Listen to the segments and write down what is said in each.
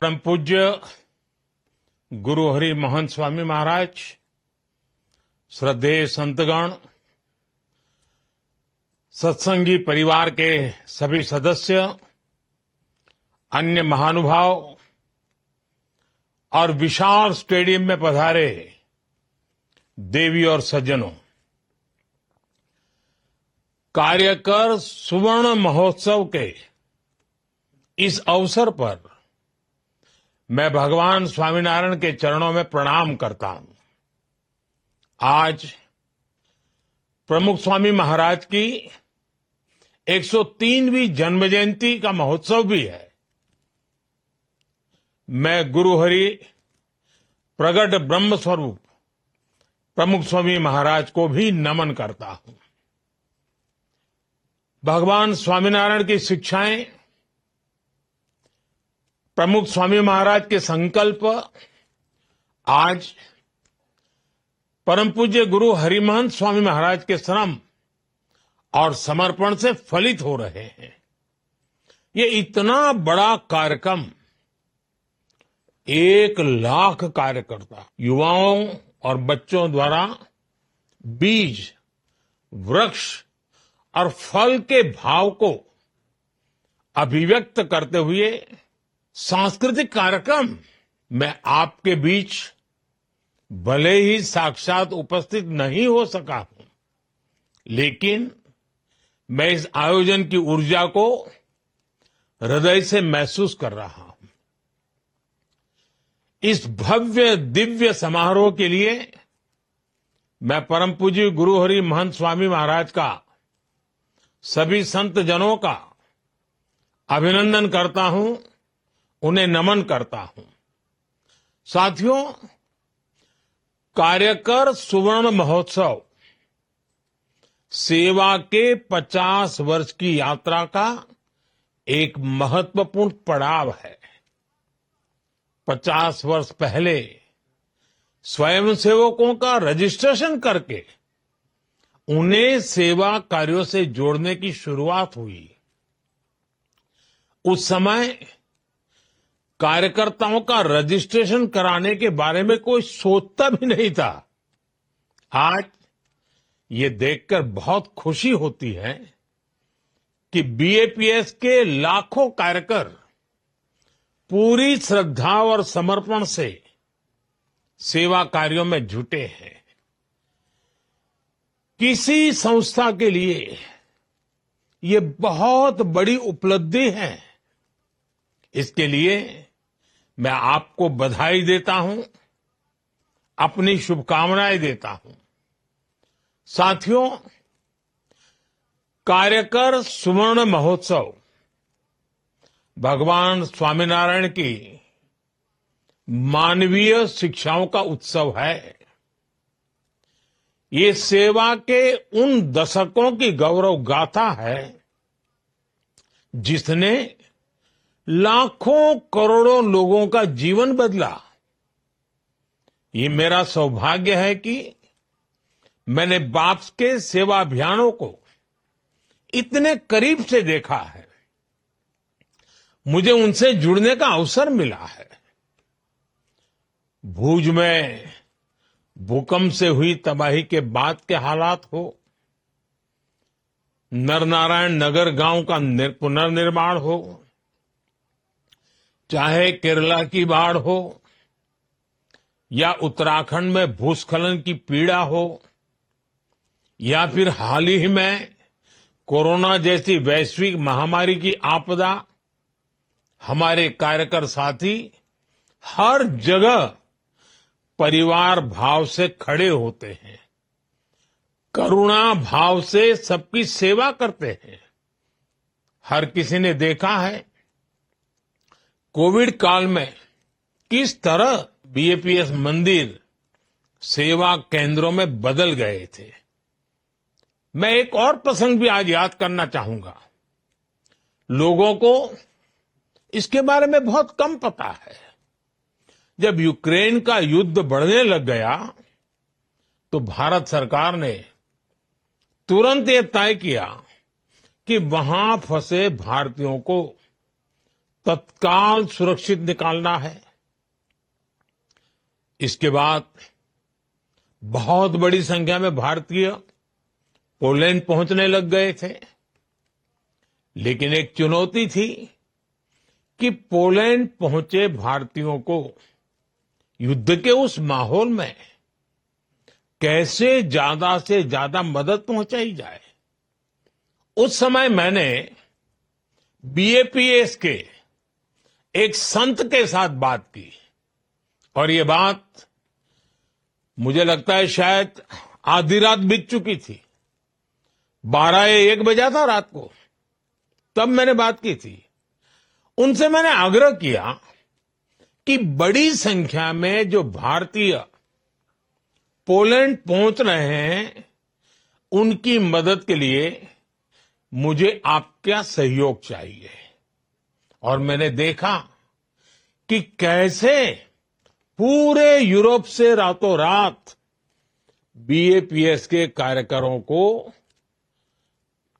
परम पूज्य गुरु हरि महंत स्वामी महाराज, श्रद्धेय संतगण, सत्संगी परिवार के सभी सदस्य, अन्य महानुभाव और विशाल स्टेडियम में पधारे देवी और सज्जनों, कार्यकर सुवर्ण महोत्सव के इस अवसर पर मैं भगवान स्वामीनारायण के चरणों में प्रणाम करता हूं। आज प्रमुख स्वामी महाराज की 103वीं जन्म जयंती का महोत्सव भी है। मैं गुरु हरि प्रगट ब्रह्म स्वरूप प्रमुख स्वामी महाराज को भी नमन करता हूं। भगवान स्वामीनारायण की शिक्षाएं, प्रमुख स्वामी महाराज के संकल्प आज परम पूज्य गुरु हरिमहंत स्वामी महाराज के श्रम और समर्पण से फलित हो रहे हैं। ये इतना बड़ा कार्यक्रम 1 लाख कार्यकर्ता, युवाओं और बच्चों द्वारा बीज, वृक्ष और फल के भाव को अभिव्यक्त करते हुए सांस्कृतिक कार्यक्रम, मैं आपके बीच भले ही साक्षात उपस्थित नहीं हो सका हूं, लेकिन मैं इस आयोजन की ऊर्जा को हृदय से महसूस कर रहा हूं। इस भव्य दिव्य समारोह के लिए मैं परम पूज्य गुरु हरि महंत स्वामी महाराज का, सभी संत जनों का अभिनंदन करता हूं, उन्हें नमन करता हूं। साथियों, कार्यकर सुवर्ण महोत्सव सेवा के 50 वर्ष की यात्रा का एक महत्वपूर्ण पड़ाव है। 50 वर्ष पहले स्वयंसेवकों का रजिस्ट्रेशन करके उन्हें सेवा कार्यों से जोड़ने की शुरुआत हुई। उस समय कार्यकर्ताओं का रजिस्ट्रेशन कराने के बारे में कोई सोचता भी नहीं था। आज ये देखकर बहुत खुशी होती है कि बीएपीएस के लाखों कार्यकर पूरी श्रद्धा और समर्पण से सेवा कार्यों में जुटे हैं। किसी संस्था के लिए ये बहुत बड़ी उपलब्धि है। इसके लिए मैं आपको बधाई देता हूं, अपनी शुभकामनाएं देता हूं। साथियों, कार्यकर सुवर्ण महोत्सव भगवान स्वामीनारायण की मानवीय शिक्षाओं का उत्सव है। ये सेवा के उन दशकों की गौरव गाथा है जिसने लाखों करोड़ों लोगों का जीवन बदला। ये मेरा सौभाग्य है कि मैंने बाप्स के सेवा अभियानों को इतने करीब से देखा है। मुझे उनसे जुड़ने का अवसर मिला है। भूज में भूकंप से हुई तबाही के बाद के हालात हो, नरनारायण नगर गांव का पुनर्निर्माण हो, चाहे केरला की बाढ़ हो या उत्तराखंड में भूस्खलन की पीड़ा हो, या फिर हाल ही में कोरोना जैसी वैश्विक महामारी की आपदा, हमारे कार्यकर साथी हर जगह परिवार भाव से खड़े होते हैं, करुणा भाव से सबकी सेवा करते हैं। हर किसी ने देखा है कोविड काल में किस तरह बीएपीएस मंदिर सेवा केंद्रों में बदल गए थे। मैं एक और प्रसंग भी आज याद करना चाहूंगा। लोगों को इसके बारे में बहुत कम पता है। जब यूक्रेन का युद्ध बढ़ने लग गया तो भारत सरकार ने तुरंत ये तय किया कि वहां फंसे भारतीयों को तत्काल सुरक्षित निकालना है। इसके बाद बहुत बड़ी संख्या में भारतीय पोलैंड पहुंचने लग गए थे, लेकिन एक चुनौती थी कि पोलैंड पहुंचे भारतीयों को युद्ध के उस माहौल में कैसे ज्यादा से ज्यादा मदद पहुंचाई जाए। उस समय मैंने बीएपीएस के एक संत के साथ बात की और ये बात मुझे लगता है शायद आधी रात बीत चुकी थी, 12 या 1 बजा था रात को, तब मैंने बात की थी। उनसे मैंने आग्रह किया कि बड़ी संख्या में जो भारतीय पोलैंड पहुंच रहे हैं उनकी मदद के लिए मुझे आपका सहयोग चाहिए। और मैंने देखा कि कैसे पूरे यूरोप से रातों रात बीएपीएस के कार्यकरों को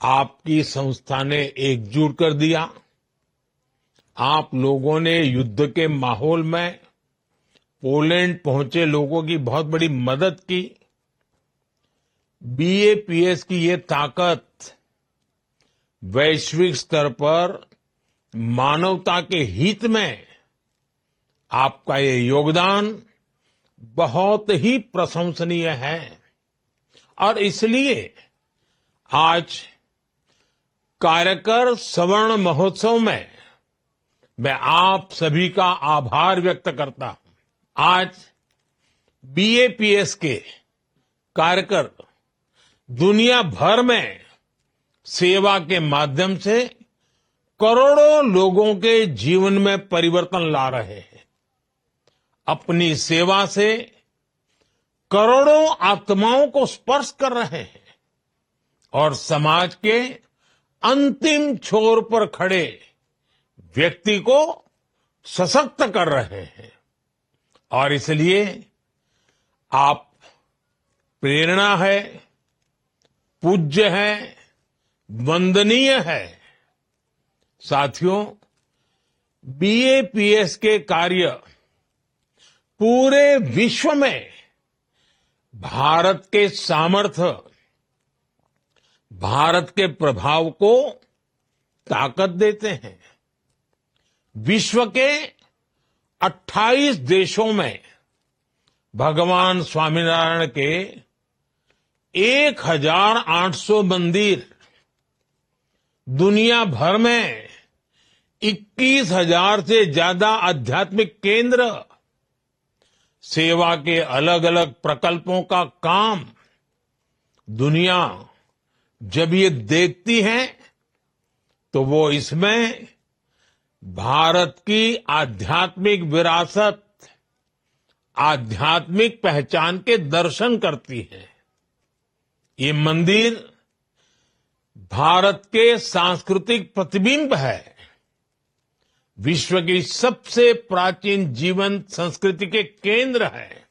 आपकी संस्था ने एकजुट कर दिया। आप लोगों ने युद्ध के माहौल में पोलैंड पहुंचे लोगों की बहुत बड़ी मदद की। बीएपीएस की ये ताकत वैश्विक स्तर पर मानवता के हित में आपका ये योगदान बहुत ही प्रशंसनीय है। और इसलिए आज कार्यकर स्वर्ण महोत्सव में मैं आप सभी का आभार व्यक्त करता हूं। आज बीएपीएस के कार्यकर दुनिया भर में सेवा के माध्यम से करोड़ों लोगों के जीवन में परिवर्तन ला रहे हैं। अपनी सेवा से करोड़ों आत्माओं को स्पर्श कर रहे हैं और समाज के अंतिम छोर पर खड़े व्यक्ति को सशक्त कर रहे हैं। और इसलिए आप प्रेरणा है, पूज्य है, वंदनीय है। साथियों, बीएपीएस के कार्य पूरे विश्व में भारत के सामर्थ्य, भारत के प्रभाव को ताकत देते हैं। विश्व के 28 देशों में भगवान स्वामीनारायण के 1800 मंदिर, दुनिया भर में 21,000 से ज्यादा आध्यात्मिक केंद्र, सेवा के अलग अलग प्रकल्पों का काम दुनिया जब ये देखती है तो वो इसमें भारत की आध्यात्मिक विरासत, आध्यात्मिक पहचान के दर्शन करती है। ये मंदिर भारत के सांस्कृतिक प्रतिबिंब है। विश्व की सबसे प्राचीन जीवंत संस्कृति के केंद्र है।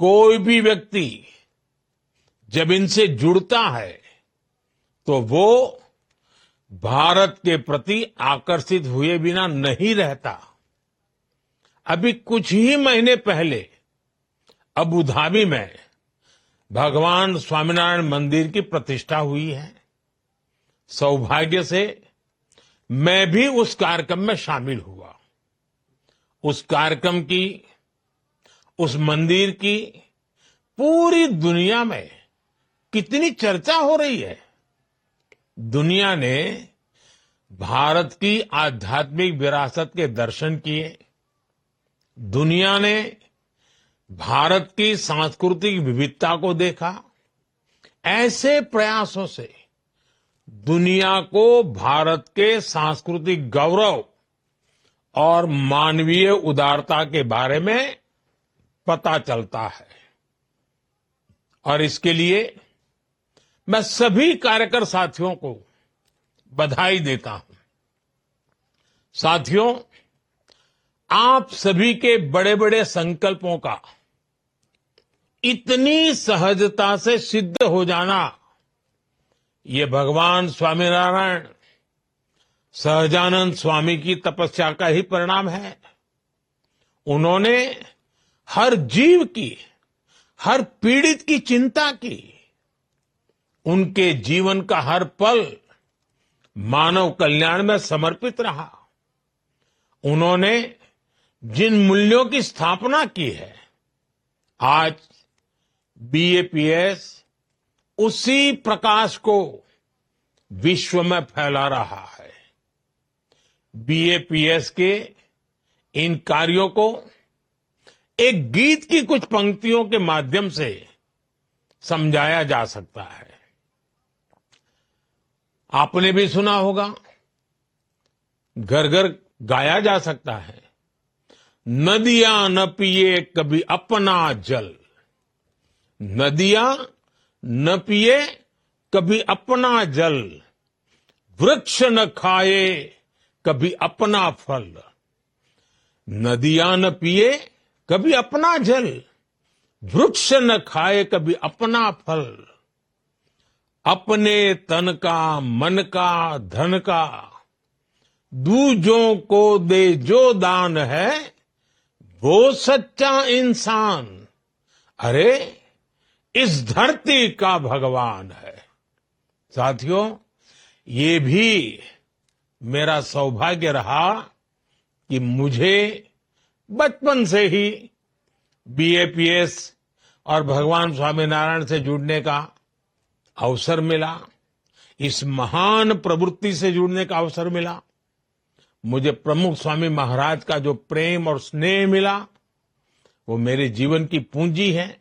कोई भी व्यक्ति जब इनसे जुड़ता है तो वो भारत के प्रति आकर्षित हुए बिना नहीं रहता। अभी कुछ ही महीने पहले अबू धाबी में भगवान स्वामीनारायण मंदिर की प्रतिष्ठा हुई है। सौभाग्य से मैं भी उस कार्यक्रम में शामिल हुआ। उस कार्यक्रम की, उस मंदिर की पूरी दुनिया में कितनी चर्चा हो रही है। दुनिया ने भारत की आध्यात्मिक विरासत के दर्शन किए। दुनिया ने भारत की सांस्कृतिक विविधता को देखा। ऐसे प्रयासों से दुनिया को भारत के सांस्कृतिक गौरव और मानवीय उदारता के बारे में पता चलता है। और इसके लिए मैं सभी कार्यकर साथियों को बधाई देता हूं। साथियों, आप सभी के बड़े बड़े संकल्पों का इतनी सहजता से सिद्ध हो जाना, ये भगवान स्वामीनारायण, सहजानंद स्वामी की तपस्या का ही परिणाम है। उन्होंने हर जीव की, हर पीड़ित की चिंता की। उनके जीवन का हर पल मानव कल्याण में समर्पित रहा। उन्होंने जिन मूल्यों की स्थापना की है, आज बीएपीएस उसी प्रकाश को विश्व में फैला रहा है। बीएपीएस के इन कार्यों को एक गीत की कुछ पंक्तियों के माध्यम से समझाया जा सकता है। आपने भी सुना होगा, घर घर गाया जा सकता है, नदियां न पिए कभी अपना जल, नदियां न पिए कभी अपना जल, वृक्ष न खाए कभी अपना फल। नदियां न पिए कभी अपना जल, वृक्ष न खाए कभी अपना फल। अपने तन का, मन का, धन का दूजों को दे जो दान है, वो सच्चा इंसान, अरे इस धरती का भगवान है। साथियों, ये भी मेरा सौभाग्य रहा कि मुझे बचपन से ही बीएपीएस और भगवान स्वामीनारायण से जुड़ने का अवसर मिला, इस महान प्रवृत्ति से जुड़ने का अवसर मिला। मुझे प्रमुख स्वामी महाराज का जो प्रेम और स्नेह मिला, वो मेरे जीवन की पूंजी है।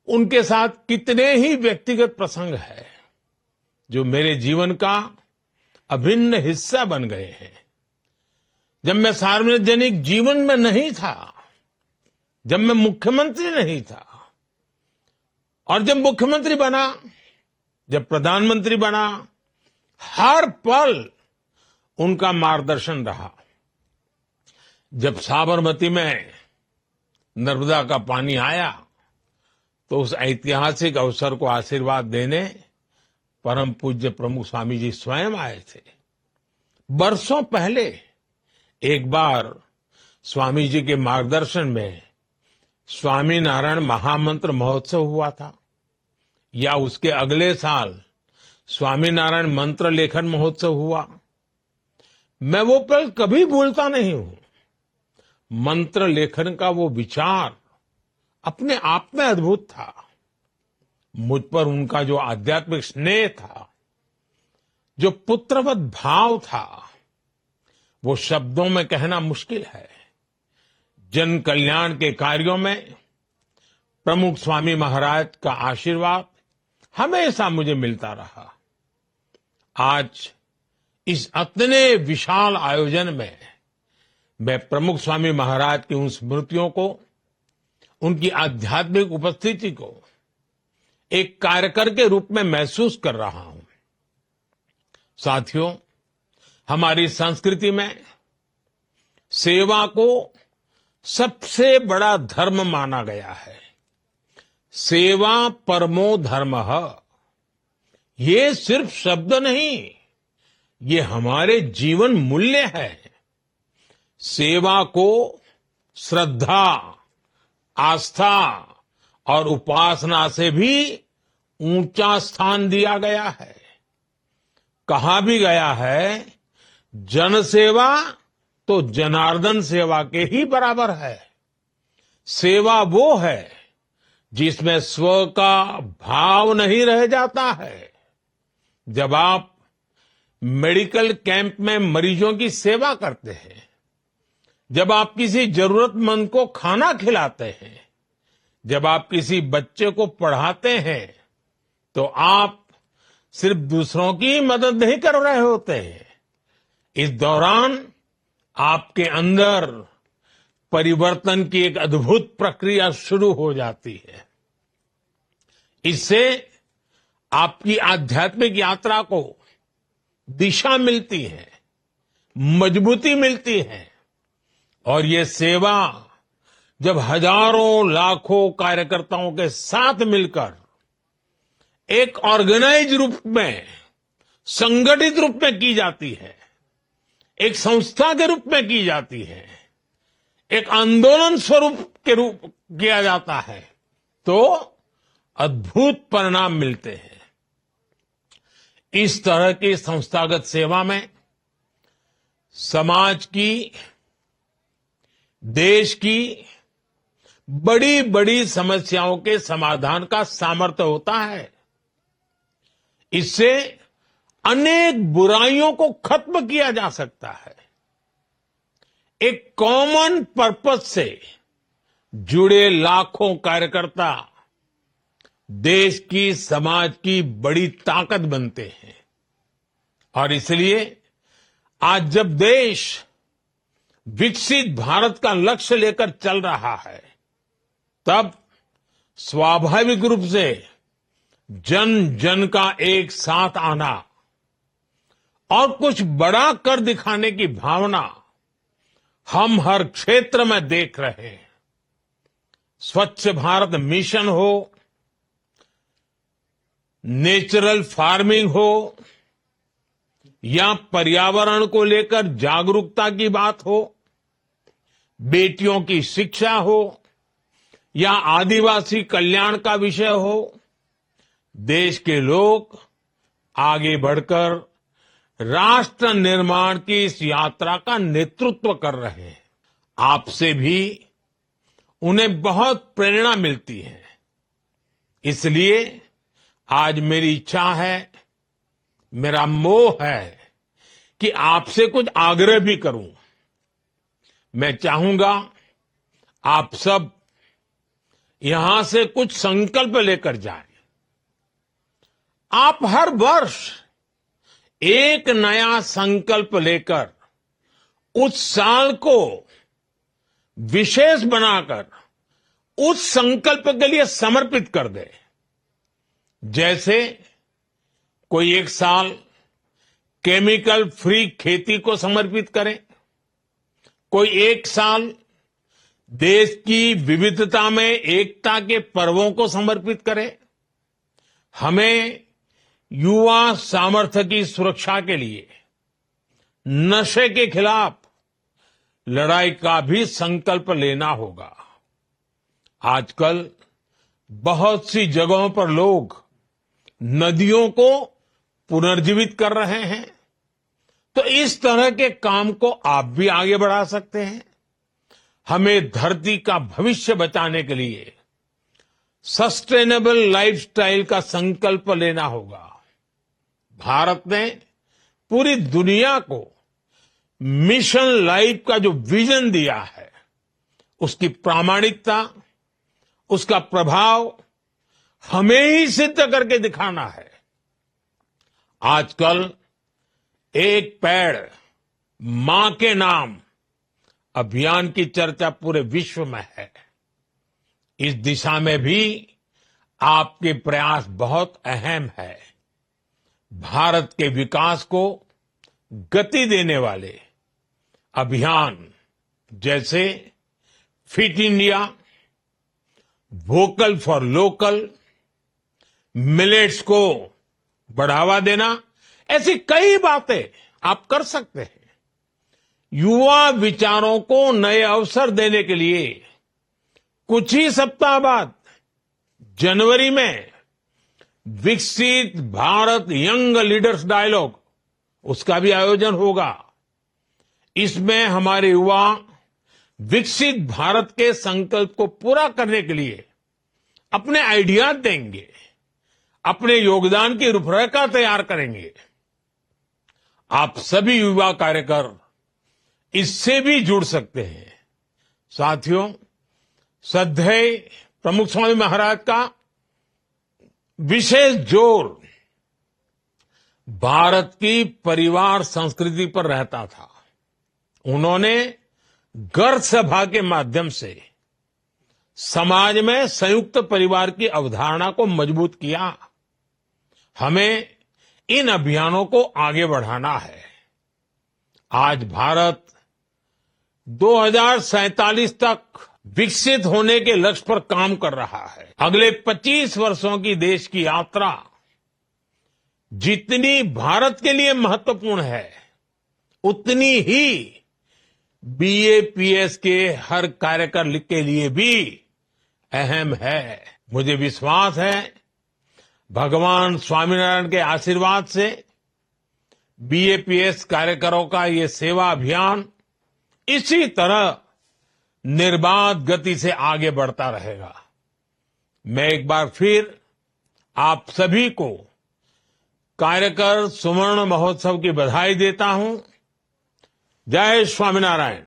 उनके साथ कितने ही व्यक्तिगत प्रसंग है जो मेरे जीवन का अभिन्न हिस्सा बन गए हैं। जब मैं सार्वजनिक जीवन में नहीं था, जब मैं मुख्यमंत्री नहीं था, और जब मुख्यमंत्री बना, जब प्रधानमंत्री बना, हर पल उनका मार्गदर्शन रहा। जब साबरमती में नर्मदा का पानी आया, तो उस ऐतिहासिक अवसर को आशीर्वाद देने परम पूज्य प्रमुख स्वामी जी स्वयं आए थे। बरसों पहले एक बार स्वामी जी के मार्गदर्शन में स्वामीनारायण महामंत्र महोत्सव हुआ था, या उसके अगले साल स्वामीनारायण मंत्र लेखन महोत्सव हुआ। मैं वो पल कभी भूलता नहीं हूं। मंत्र लेखन का वो विचार अपने आप में अद्भुत था। मुझ पर उनका जो आध्यात्मिक स्नेह था, जो पुत्रवत भाव था, वो शब्दों में कहना मुश्किल है। जन कल्याण के कार्यों में प्रमुख स्वामी महाराज का आशीर्वाद हमेशा मुझे मिलता रहा। आज इस इतने विशाल आयोजन में मैं प्रमुख स्वामी महाराज की उन स्मृतियों को, उनकी आध्यात्मिक उपस्थिति को एक कार्यकर के रूप में महसूस कर रहा हूं। साथियों, हमारी संस्कृति में सेवा को सबसे बड़ा धर्म माना गया है। सेवा परमो धर्मः, ये सिर्फ शब्द नहीं, ये हमारे जीवन मूल्य है। सेवा को श्रद्धा, आस्था और उपासना से भी ऊंचा स्थान दिया गया है। कहा भी गया है, जन सेवा तो जनार्दन सेवा के ही बराबर है। सेवा वो है जिसमें स्व का भाव नहीं रह जाता है। जब आप मेडिकल कैंप में मरीजों की सेवा करते हैं, जब आप किसी जरूरतमंद को खाना खिलाते हैं, जब आप किसी बच्चे को पढ़ाते हैं, तो आप सिर्फ दूसरों की मदद नहीं कर रहे होते हैं। इस दौरान आपके अंदर परिवर्तन की एक अद्भुत प्रक्रिया शुरू हो जाती है। इससे आपकी आध्यात्मिक यात्रा को दिशा मिलती है, मजबूती मिलती है। और ये सेवा जब हजारों लाखों कार्यकर्ताओं के साथ मिलकर एक ऑर्गेनाइज रूप में संगठित रूप में की जाती है, एक संस्था के रूप में की जाती है, एक आंदोलन स्वरूप के रूप किया जाता है, तो अद्भुत परिणाम मिलते हैं। इस तरह की संस्थागत सेवा में समाज की, देश की बड़ी बड़ी समस्याओं के समाधान का सामर्थ्य होता है। इससे अनेक बुराइयों को खत्म किया जा सकता है। एक कॉमन पर्पस से जुड़े लाखों कार्यकर्ता देश की, समाज की बड़ी ताकत बनते हैं। और इसलिए आज जब देश विकसित भारत का लक्ष्य लेकर चल रहा है, तब स्वाभाविक रूप से जन जन का एक साथ आना और कुछ बड़ा कर दिखाने की भावना हम हर क्षेत्र में देख रहे हैं। स्वच्छ भारत मिशन हो, नेचुरल फार्मिंग हो, या पर्यावरण को लेकर जागरूकता की बात हो, बेटियों की शिक्षा हो, या आदिवासी कल्याण का विषय हो, देश के लोग आगे बढ़कर राष्ट्र निर्माण की इस यात्रा का नेतृत्व कर रहे हैं। आपसे भी उन्हें बहुत प्रेरणा मिलती है। इसलिए आज मेरी इच्छा है, मेरा मोह है कि आपसे कुछ आग्रह भी करूं। मैं चाहूंगा आप सब यहां से कुछ संकल्प लेकर जाएं। आप हर वर्ष एक नया संकल्प लेकर उस साल को विशेष बनाकर उस संकल्प के लिए समर्पित कर दे। जैसे कोई एक साल केमिकल फ्री खेती को समर्पित करे, कोई एक साल देश की विविधता में एकता के पर्वों को समर्पित करे। हमें युवा सामर्थ्य की सुरक्षा के लिए नशे के खिलाफ लड़ाई का भी संकल्प लेना होगा। आजकल बहुत सी जगहों पर लोग नदियों को पुनर्जीवित कर रहे हैं, तो इस तरह के काम को आप भी आगे बढ़ा सकते हैं। हमें धरती का भविष्य बचाने के लिए सस्टेनेबल लाइफस्टाइल का संकल्प लेना होगा। भारत ने पूरी दुनिया को मिशन लाइफ का जो विजन दिया है, उसकी प्रामाणिकता, उसका प्रभाव हमें ही सिद्ध करके दिखाना है। आजकल एक पेड़ मां के नाम अभियान की चर्चा पूरे विश्व में है। इस दिशा में भी आपके प्रयास बहुत अहम है। भारत के विकास को गति देने वाले अभियान जैसे fit India, vocal for local, millets को बढ़ावा देना, ऐसी कई बातें आप कर सकते हैं। युवा विचारों को नए अवसर देने के लिए कुछ ही सप्ताह बाद जनवरी में विकसित भारत यंग लीडर्स डायलॉग, उसका भी आयोजन होगा। इसमें हमारे युवा विकसित भारत के संकल्प को पूरा करने के लिए अपने आइडियाज देंगे, अपने योगदान की रूपरेखा तैयार करेंगे। आप सभी युवा कार्यकर इससे भी जुड़ सकते हैं। साथियों, श्रद्धेय प्रमुख स्वामी महाराज का विशेष जोर भारत की परिवार संस्कृति पर रहता था। उन्होंने घर सभा के माध्यम से समाज में संयुक्त परिवार की अवधारणा को मजबूत किया। हमें इन अभियानों को आगे बढ़ाना है। आज भारत 2047 तक विकसित होने के लक्ष्य पर काम कर रहा है। अगले 25 वर्षों की देश की यात्रा जितनी भारत के लिए महत्वपूर्ण है उतनी ही बीएपीएस के हर कार्यकर के लिए भी अहम है। मुझे विश्वास है भगवान स्वामीनारायण के आशीर्वाद से बीएपीएस कार्यकरों का ये सेवा अभियान इसी तरह निर्बाध गति से आगे बढ़ता रहेगा। मैं एक बार फिर आप सभी को कार्यकर सुवर्ण महोत्सव की बधाई देता हूं। जय स्वामीनारायण।